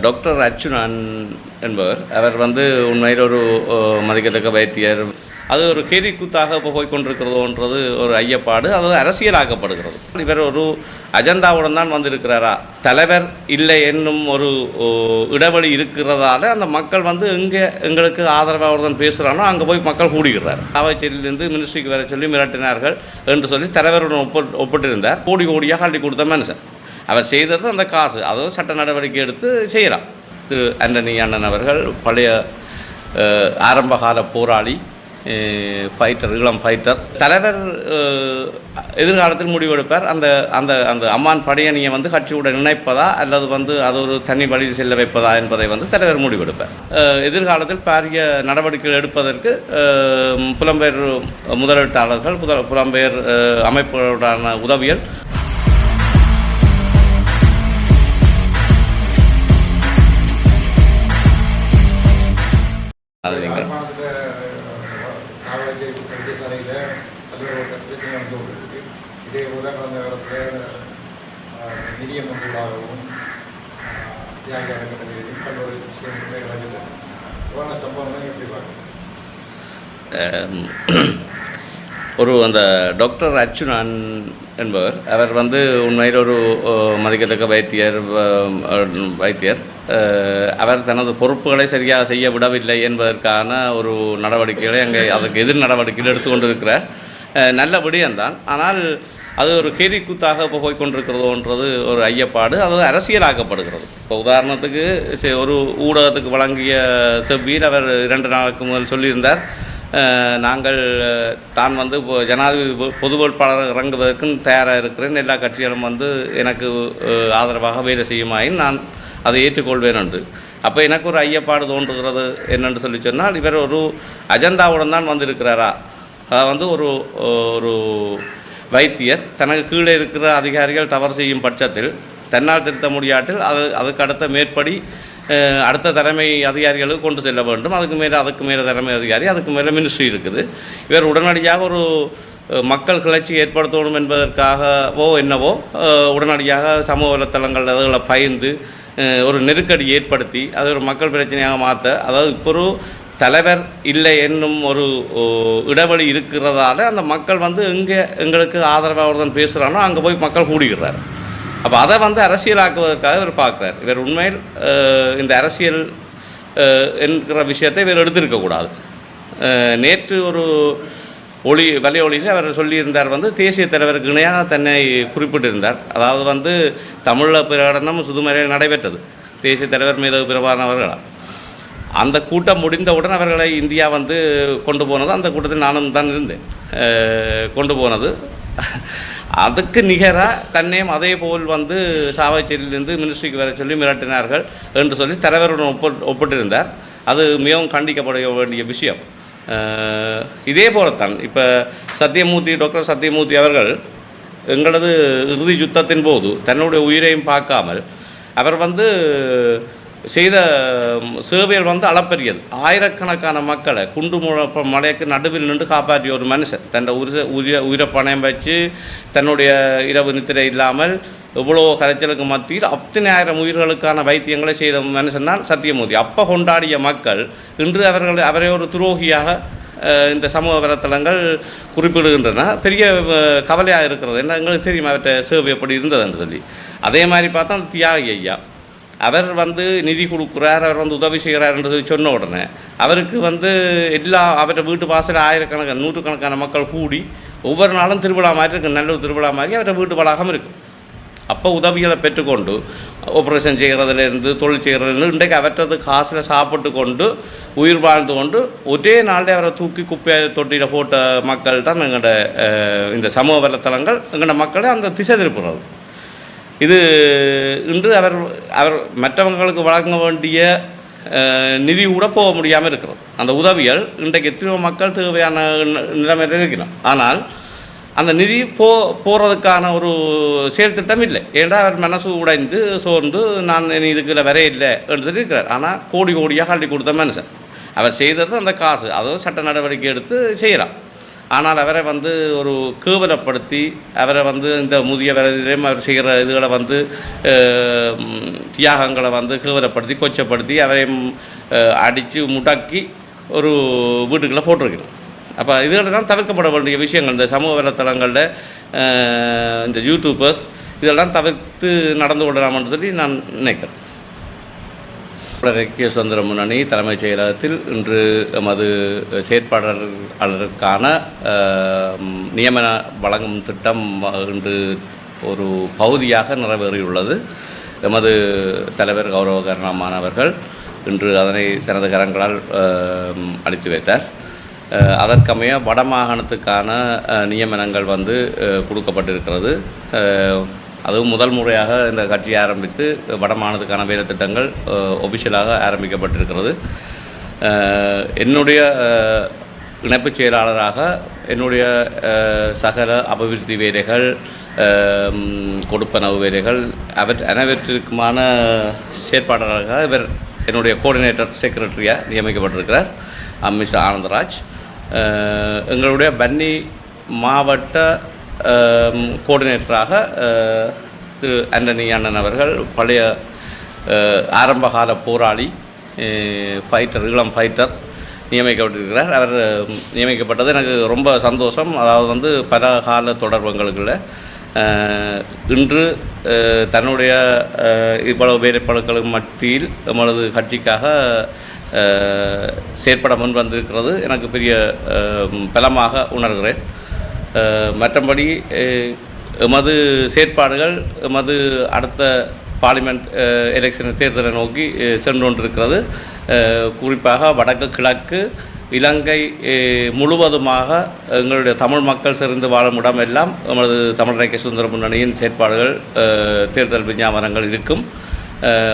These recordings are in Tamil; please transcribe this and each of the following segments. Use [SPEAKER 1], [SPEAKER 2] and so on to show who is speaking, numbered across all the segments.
[SPEAKER 1] டாக்டர் அர்ச்சுனன் என்பவர் அவர் உண்மையில் ஒரு மதிக்கத்தக்க வைத்தியர். அது ஒரு கேலிக்கூத்தாக இப்போ போய்கொண்டிருக்கிறதோன்றது ஒரு ஐயப்பாடு. அது அரசியலாக்கப்படுகிறது. இவர் ஒரு அஜெண்டாவுடன் தான் வந்திருக்கிறாரா? தலைவர் இல்லை என்னும் ஒரு இடைவெளி இருக்கிறதால அந்த மக்கள் எங்களுக்கு ஆதரவாக தான் பேசுகிறானோ அங்கே போய் மக்கள் கூடுகிறார். காவல்துறையிலிருந்து மினிஸ்ட்ரிக்கு வர சொல்லி மிரட்டினார்கள் என்று சொல்லி தலைவருடன் ஒப்பிட்டிருந்தார். கோடி கோடியாக அள்ளி கொடுத்த மனுஷன். அவர் செய்தது அந்த காசு, அதுவும் சட்ட நடவடிக்கை எடுத்து செய்கிறார். திரு ஆண்டனி அண்ணன் அவர்கள் பழைய ஆரம்பகால போராளி, ஃபைட்டர், இளம் ஃபைட்டர். தலைவர் எதிர்காலத்தில் முடிவெடுப்பார். அந்த அந்த அந்த அம்மான் படையணியை கட்சியுடன் இணைப்பதா அல்லது அது ஒரு தனி வழியில் செல்ல வைப்பதா என்பதை தலைவர் முடிவெடுப்பார். எதிர்காலத்தில் பாரிய நடவடிக்கைகள் எடுப்பதற்கு புலம்பெயர் முதலீட்டாளர்கள், புலம்பெயர் அமைப்புகளுடான உதவிகள்
[SPEAKER 2] இதே போல கடந்த காலத்தில் நிதியமைச்சராகவும் தியாக அறக்கட்டளையிலும் பல்வேறு விஷயங்களை விளங்குது. போன சம்பவங்களை எப்படி பார்க்க
[SPEAKER 1] அந்த டாக்டர் அர்ச்சுனன் என்பவர் அவர் உண்மையில் ஒரு மதிக்கத்தக்க வைத்தியர். அவர் தனது பொறுப்புகளை சரியாக செய்ய விடவில்லை என்பதற்கான ஒரு நடவடிக்கைகளை அதுக்கு எதிர் நடவடிக்கைகள் எடுத்துக்கொண்டிருக்கிறார். நல்ல விடயம்தான். ஆனால் அது ஒரு கேலிக்கூத்தாக இப்போ போய்கொண்டிருக்கிறதோன்றது ஒரு ஐயப்பாடு. அது அரசியலாக்கப்படுகிறது. இப்போ உதாரணத்துக்கு ஒரு ஊடகத்துக்கு வழங்கிய செவ்வியில் அவர் 2 நாளுக்கு முதல் சொல்லியிருந்தார், நாங்கள் தான் இப்போ ஜனாதிபதி பொது வேட்பாளர் இறங்குவதற்கும் தயாராக இருக்கிறேன். எல்லா கட்சிகளும் எனக்கு ஆதரவாக வேலை செய்யுமாயின் நான் அதை ஏற்றுக்கொள்வேன் என்று. அப்போ எனக்கு ஒரு ஐயப்பாடு தோன்றுகிறது. என்னென்று சொல்லி சொன்னால், இவர் ஒரு அஜெண்டாவுடன் தான் வந்திருக்கிறாரா? ஒரு ஒரு வைத்தியர் தனக்கு கீழே இருக்கிற அதிகாரிகள் தவறு செய்யும் பட்சத்தில் தன்னால் திருத்த முடியாட்டில் அதுக்கு அடுத்த மேற்படி அடுத்த தலைமை அதிகாரிகளுக்கு கொண்டு செல்ல வேண்டும். அதுக்கு மேலே தலைமை அதிகாரி, அதுக்கு மேலே மினிஸ்ட்ரி இருக்குது. இவர் உடனடியாக ஒரு மக்கள் கிளர்ச்சி ஏற்படுத்தணும் என்பதற்காகவோ என்னவோ உடனடியாக சமூக வலைத்தளங்கள் அதுகளை பயந்து ஒரு நெருக்கடி ஏற்படுத்தி அது ஒரு மக்கள் பிரச்சனையாக மாற்ற, அதாவது இப்போ ஒரு தலைவர் இல்லை என்னும் ஒரு இடைவெளி இருக்கிறதால அந்த மக்கள் எங்களுக்கு ஆதரவாக தான் பேசுகிறானோ அங்கே போய் மக்கள் கூடுகிறார். அப்போ அதை அரசியலாக்குவதற்காக இவர் பார்க்குறார். இவர் உண்மையில் இந்த அரசியல் என்கிற விஷயத்தை இவர் எடுத்திருக்கக்கூடாது. நேற்று ஒரு வலையொலியில் அவர் சொல்லியிருந்தார், தேசிய தலைவருக்கு இணையாக தன்னை குறிப்பிட்டிருந்தார். அதாவது தமிழில் பிரகடனம் சுதுமறையில் நடைபெற்றது. தேசிய தலைவர் மீது பிரபாகரன் அந்த கூட்டம் முடிந்தவுடன் அவர்களை இந்தியா கொண்டு போனது. அந்த கூட்டத்தில் நானும் தான் இருந்தேன். கொண்டு போனது அதுக்கு நிகராக தன்னையும் அதே போல் சாவச்சேரியிலிருந்து மினிஸ்ட்ரிக்கு வர சொல்லி மிரட்டினார்கள் என்று சொல்லி தலைவருடன் ஒப்பிட்டிருந்தார். அது மிகவும் கண்டிக்கப்பட வேண்டிய விஷயம். இதே போலத்தான் இப்போ டாக்டர் சத்தியமூர்த்தி அவர்கள் எங்களது இறுதி யுத்தத்தின் போது தன்னுடைய உயிரையும் பார்க்காமல் அவர் செய்த சேவைகள் அளப்பரியது. ஆயிரக்கணக்கான மக்களை குண்டு மலைக்கு நடுவில் நின்று காப்பாற்றிய ஒரு மனுஷன். தன் உயிரை பணம் வச்சு தன்னுடைய இரவு நித்திரை இல்லாமல் இவ்வளோ கரைச்சலுக்கு மத்தியில் அத்தனை ஆயிரம் உயிர்களுக்கான வைத்தியங்களை செய்த மனுஷன் தான் சத்தியமூர்த்தி. அப்போ கொண்டாடிய மக்கள் இன்று அவரை ஒரு துரோகியாக இந்த சமூக வலைத்தளங்கள் குறிப்பிடுகின்றன. பெரிய கவலையாக இருக்கிறது. என்ன எங்களுக்கு தெரியும் அவற்றை சேவை எப்படி இருந்ததுன்னு சொல்லி. அதே மாதிரி பார்த்தா தியாகி ஐயா அவர் நிதி கொடுக்குறார், அவர் உதவி செய்கிறார் என்று சொன்ன உடனே அவருக்கு அவரை வீட்டு வாசல் ஆயிரக்கணக்கான நூற்றுக்கணக்கான மக்கள் கூடி ஒவ்வொரு நாளும் திருவிழா மாதிரி இருக்குது. நல்லூர் திருவிழா மாதிரி அவரை வீட்டு வளாகம் இருக்குது. அப்போ உதவிகளை பெற்றுக்கொண்டு ஆப்ரேஷன் செய்கிறதுலேருந்து தொழில் செய்கிறதுலேருந்து இன்றைக்கு அவற்றது காசில் சாப்பிட்டு கொண்டு உயிர் வாழ்ந்து கொண்டு ஒரே நாளில் அவரை தூக்கி குப்பையை தொட்டியில் போட்ட மக்கள் தான் எங்களோட இந்த சமூக வலைத்தளங்கள் எங்களோட மக்களை அந்த திசை திருப்புறது. இது இன்று அவர் மற்றவங்களுக்கு வழங்க வேண்டிய நிதி கூட போக முடியாமல் இருக்கிறது. அந்த உதவிகள் இன்றைக்கு எத்தனையோ மக்கள் தேவையான நிலைமையில் இருக்கிறோம். ஆனால் அந்த நிதி போகிறதுக்கான ஒரு செயல் திட்டம் இல்லை. ஏன்னா அவர் மனசு உடைந்து சோர்ந்து நான் இதுக்குள்ள வர இல்லை என்று சொல்லியிருக்கிறார். ஆனால் கோடியாக அள்ளி கொடுத்த மனுஷன். அவர் செய்தது அந்த காசு, அதுவும் சட்ட நடவடிக்கை எடுத்து செய்கிறார். ஆனால் அவரை வந்து ஒரு கேவலப்படுத்தி அவரை வந்து இந்த முதிய வயதிலேயும் அவர் செய்கிற இதுகளை வந்து தியாகங்களை வந்து கேவலப்படுத்தி கொச்சப்படுத்தி அவரையும் அடித்து முடக்கி ஒரு வீட்டுக்குள்ளே போட்டிருக்கணும். அப்போ இதுகளெல்லாம் தவிர்க்கப்பட வேண்டிய விஷயங்கள் இந்த சமூக வலைத்தளங்களில் இந்த யூடியூபர்ஸ் இதெல்லாம் தவிர்த்து நடந்து கொள்ளலாம்னு சொல்லி நான் நினைக்கிறேன். ஐக்கிய சுதந்திர முன்னணி தலைமைச் செயலகத்தில் இன்று எமது செயற்பாட்டாளருக்கான நியமன வழங்கும் திட்டம் இன்று ஒரு பகுதியாக நிறைவேறியுள்ளது. எமது தலைவர் கௌரவ கருணாமான் அவர்கள் இன்று அதனை தனது கரங்களால் அளித்து வைத்தார். அதற்கமைய வடமாகாணத்துக்கான நியமனங்கள் வந்து கொடுக்கப்பட்டிருக்கிறது. அதுவும் முதல் முறையாக இந்த கட்சி ஆரம்பித்து வடமாகாணத்துக்கான வேலை திட்டங்கள் ஒஃபிஷியலாக ஆரம்பிக்கப்பட்டிருக்கிறது. என்னுடைய இணைப்புச் செயலாளராக என்னுடைய சகல அபிவிருத்தி வேலைகள் கொடுப்பனவு வேலைகள் அனைவற்றிற்குமான செயற்பாட்டாளராக இவர் என்னுடைய கோஆர்டினேட்டர் செக்ரட்டரியாக நியமிக்கப்பட்டிருக்கிறார் மிஸ்டர் ஆனந்தராஜ். எங்களுடைய பன்னி மாவட்ட கோஆர்டினேட்டராக திரு ஆண்டனி அண்ணன் அவர்கள் பழைய ஆரம்பகால போராளி இளம் ஃபைட்டர் நியமிக்கப்பட்டிருக்கிறார். அவர் நியமிக்கப்பட்டது எனக்கு ரொம்ப சந்தோஷம். அதாவது வந்து பல கால தொடர்புகளுக்குள்ள இன்று தன்னுடைய இவ்வளவு வேலைப்பாடுகளுக்கு மத்தியில் எமது கட்சிக்காக செயற்பட முன் வந்திருக்கிறது எனக்கு பெரிய பலமாக உணர்கிறேன். மற்றபடி எமது செயற்பாடுகள் எமது அடுத்த பார்லிமெண்ட் எலெக்ஷன் தேர்தலை நோக்கி சென்று கொண்டிருக்கிறது. குறிப்பாக வடக்கு கிழக்கு இலங்கை முழுவதுமாக எங்களுடைய தமிழ் மக்கள் சிறந்து வாழும் இடமெல்லாம் எமது தமிழ் ஐக்கிய சுதந்திர முன்னணியின் செயற்பாடுகள் தேர்தல் விஞ்ஞாபனங்கள் இருக்கும்.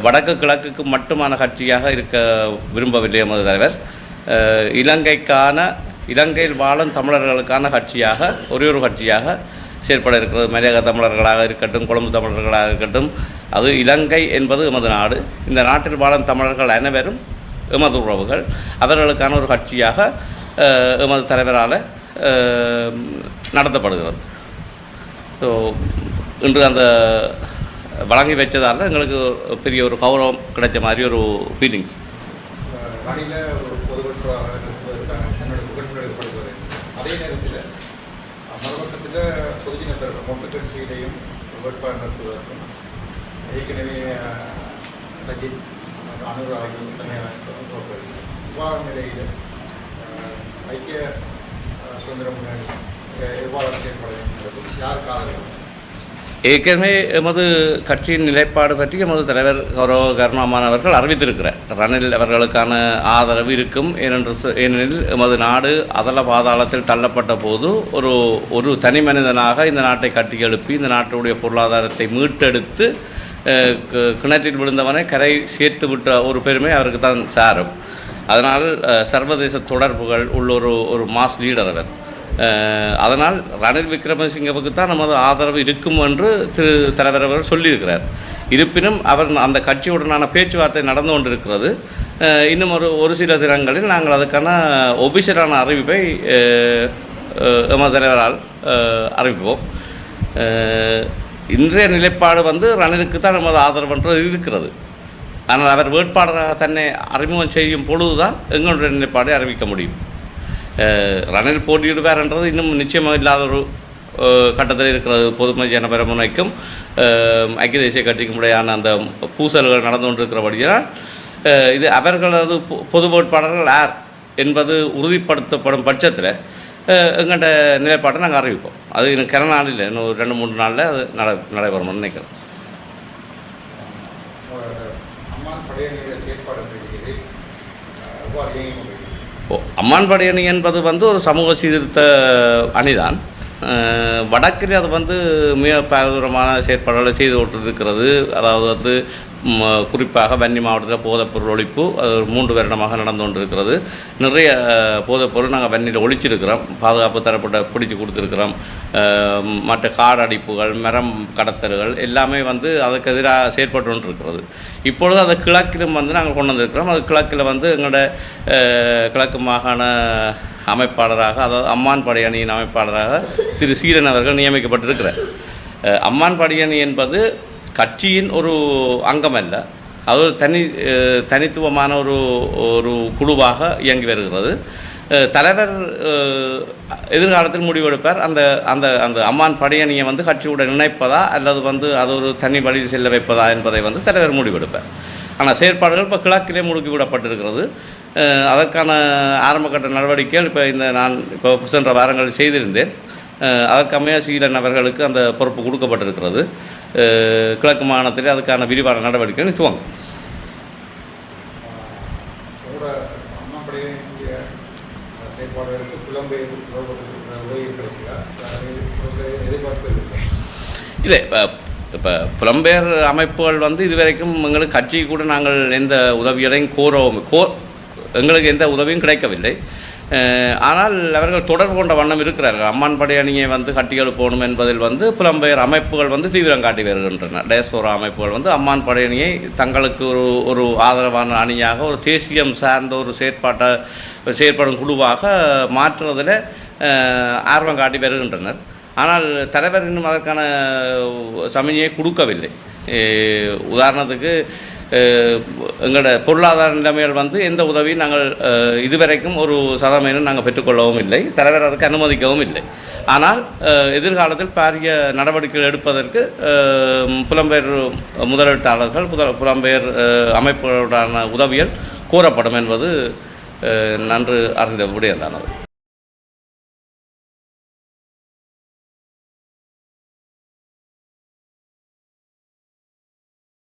[SPEAKER 1] வடக்கு கிழக்குக்கு மட்டுமான கட்சியாக இருக்க விரும்பவில்லை எமது தலைவர். இலங்கையில் வாழும் தமிழர்களுக்கான கட்சியாக ஒரே ஒரு கட்சியாக செயற்பட இருக்கிறது. மலையக தமிழர்களாக இருக்கட்டும், கொழும்பு தமிழர்களாக இருக்கட்டும், அது இலங்கை என்பது எமது நாடு. இந்த நாட்டில் வாழும் தமிழர்கள் அனைவரும் எமது உறவுகள். அவர்களுக்கான ஒரு கட்சியாக எமது தலைவரால் நடத்தப்படுகிறது. ஸோ இன்று அந்த வழங்கி வச்சதால் எங்களுக்கு பெரிய ஒரு கௌரவம் கிடைச்ச மாதிரி ஒரு ஃபீலிங்ஸ்.
[SPEAKER 2] ரணில ஒரு பொதுவெற்றாக முன்னெடுக்கப்படுகிறது. அதே நேரத்தில் மறுபக்கத்தில் பொதுஜன பெருமை மொத்த சீட்டையும் வேட்பாளர் நடத்துவதற்கும் ஏற்கனவே சஜித் அனுராகி இவ்வாறு நிலையில் ஐக்கிய சுதந்திர முன்னணி எவ்வாறு செயல்படுகிறது, யாருக்கு ஆதரவு?
[SPEAKER 1] ஏற்கனவே எமது கட்சியின் நிலைப்பாடு பற்றி எமது தலைவர் கௌரவ கருணாமான் அவர்கள் அறிவித்திருக்கிறார். ரணில் அவர்களுக்கான ஆதரவு இருக்கும். ஏனெனில் எமது நாடு அதல பாதாளத்தில் தள்ளப்பட்ட போது ஒரு தனி மனிதனாக இந்த நாட்டை கட்டி எழுப்பி இந்த நாட்டுடைய பொருளாதாரத்தை மீட்டெடுத்து கிணற்றில் விழுந்தவனை கரை சேர்த்து விட்ட ஒரு பெருமை அவருக்கு தான் சாரும். அதனால் சர்வதேச தொடர்புகள் உள்ள ஒரு மாஸ் லீடர் அவர். அதனால் ரணில் விக்ரமசிங்கவுக்கு தான் நமது ஆதரவு இருக்கும் என்று திரு தலைவர் அவர் சொல்லியிருக்கிறார். இருப்பினும் அவர் அந்த கட்சியுடனான பேச்சுவார்த்தை நடந்து கொண்டிருக்கிறது. இன்னும் ஒரு சில தினங்களில் நாங்கள் அதுக்கான ஒபிஷியலான அறிவிப்பை எமது தலைவரால் அறிவிப்போம். இன்றைய நிலைப்பாடு வந்து ரணிலுக்கு தான் நமது ஆதரவுன்றது இருக்கிறது. ஆனால் அவர் வேட்பாளராக தன்னை அறிமுகம் செய்யும் பொழுது தான் எங்களுடைய நிலைப்பாடை அறிவிக்க முடியும். ரணில் போட்டியிடுவார் என்றது இன்னும் நிச்சயமாக இல்லாத ஒரு கட்டத்தில் இருக்கிறது. பொதுமை ஜனபர முனைக்கும் ஐக்கிய தேசிய கட்சிக்கும் இடையான அந்த பூசல்கள் நடந்து கொண்டிருக்கிறபடியால் இது அவர்களது பொது வேட்பாளர்கள் யார் என்பது உறுதிப்படுத்தப்படும் பட்சத்தில் எங்கள்கிட்ட நிலைப்பாட்டை நாங்கள் அறிவிப்போம். அது இன்னும் கிற நாளில் இன்னும் 2-3 நாளில் அது நடைபெறும்னு நினைக்கிறோம். அம்மான் படையணி என்பது வந்து ஒரு சமூக சீர்திருத்த அணிதான். வடக்கில் அது வந்து மிக பாரதூரமான செயற்பாடுகளை செய்து கொண்டிருக்கிறது. அதாவது வந்து குறிப்பாக வன்னி மாவட்டத்தில் போதைப்பொருள் ஒழிப்பு அது 3 வருடமாக நடந்து கொண்டிருக்கிறது. நிறைய போதைப்பொருள் நாங்கள் வன்னியில் ஒழிச்சிருக்கிறோம். பாதுகாப்பு தரப்பட்ட பிடிச்சி கொடுத்துருக்கிறோம். மற்ற காடு அடிப்புகள், மரம் கடத்தல்கள் எல்லாமே வந்து அதுக்கு எதிராக செயற்பட்டு கொண்டிருக்கிறது. இப்பொழுது அதை கிழக்கிலும் வந்து நாங்கள் கொண்டு வந்திருக்கிறோம். அது கிழக்கில் வந்து எங்களோட கிழக்கு மாகாண அமைப்பாளராக, அதாவது அம்மான் படையணியின் அமைப்பாளராக திரு சீரன் அவர்கள் நியமிக்கப்பட்டிருக்கிறார். அம்மான் படையணி என்பது கட்சியின் ஒரு அங்கமல்ல, அது தனித்துவமான ஒரு குழுவாக இயங்கி வருகிறது. தலைவர் எதிர்காலத்தில் முடிவெடுப்பார். அந்த அந்த அந்த அம்மான் படையணியை கட்சியுடன் இணைப்பதா அல்லது அது ஒரு தனி வழியில் செல்ல வைப்பதா என்பதை தலைவர் முடிவெடுப்பார். ஆனால் செயற்பாடுகள் இப்போ கிழக்கிலே முடுக்கிவிடப்பட்டிருக்கிறது. அதற்கான ஆரம்பகட்ட நடவடிக்கைகள் நான் சென்ற வாரங்களில் செய்திருந்தேன். அதற்கமைய சீலன் அவர்களுக்கு அந்த பொறுப்பு கொடுக்கப்பட்டிருக்கிறது. கிழக்கு மாகாணத்திலே அதுக்கான விரிவான நடவடிக்கைகள் துவங்கும். இல்லை, இப்போ புலம்பெயர் அமைப்புகள் இதுவரைக்கும் எங்களுக்கு கட்சி கூட நாங்கள் எந்த உதவியையும் எங்களுக்கு எந்த உதவியும் கிடைக்கவில்லை. ஆனால் அவர்கள் தொடர்பு கொண்ட வண்ணம் இருக்கிறார்கள். அம்மான் படையணியை கட்டிகள் போகணும் என்பதில் புலம்பெயர் அமைப்புகள் தீவிரம் காட்டி வருகின்றன. டயஸ்போரா அமைப்புகள் அம்மான் படையணியை தங்களுக்கு ஒரு ஆதரவான அணியாக, ஒரு தேசியம் சார்ந்த ஒரு செயற்படும் குழுவாக மாற்றுவதில் ஆர்வம் காட்டி வருகின்றனர். ஆனால் தலைவர் இன்னும் அதற்கான சமநிலையை கொடுக்கவில்லை. உதாரணத்துக்கு எங்களோட பொருளாதார நிலைமைகள் எந்த உதவியும் நாங்கள் இதுவரைக்கும் ஒரு சதவீதம் நாங்கள் பெற்றுக்கொள்ளவும் இல்லை. தலைவர் அதுக்கு அனுமதிக்கவும் இல்லை. ஆனால் எதிர்காலத்தில் பாரிய நடவடிக்கைகள் எடுப்பதற்கு புலம்பெயர் முதலீட்டாளர்கள், புலம்பெயர் அமைப்புகளுடான உதவிகள் கோரப்படும் என்பது நன்று அறிந்த விடயம்தான் அது.